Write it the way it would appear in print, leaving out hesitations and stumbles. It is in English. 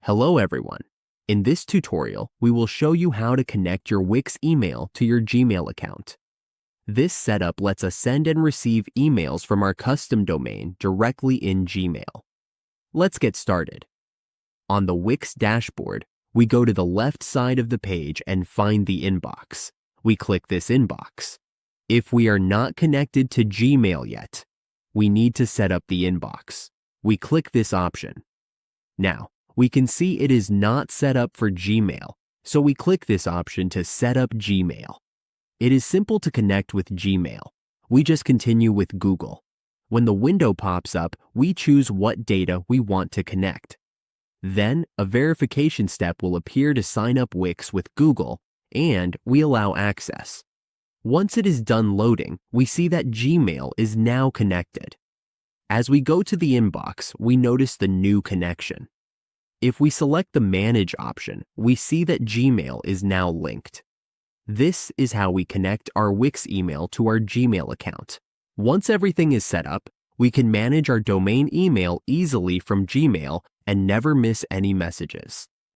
Hello everyone. In this tutorial, we will show you how to connect your Wix email to your Gmail account. This setup lets us send and receive emails from our custom domain directly in Gmail. Let's get started. On the Wix dashboard, we go to the left side of the page and find the inbox. We click this inbox. If we are not connected to Gmail yet, we need to set up the inbox. We click this option. Now, we can see it is not set up for Gmail, so we click this option to set up Gmail. It is simple to connect with Gmail. We just continue with Google. When the window pops up, we choose what data we want to connect. Then, a verification step will appear to sign up Wix with Google, and we allow access. Once it is done loading, we see that Gmail is now connected. As we go to the inbox, we notice the new connection. If we select the Manage option, we see that Gmail is now linked. This is how we connect our Wix email to our Gmail account. Once everything is set up, we can manage our domain email easily from Gmail and never miss any messages.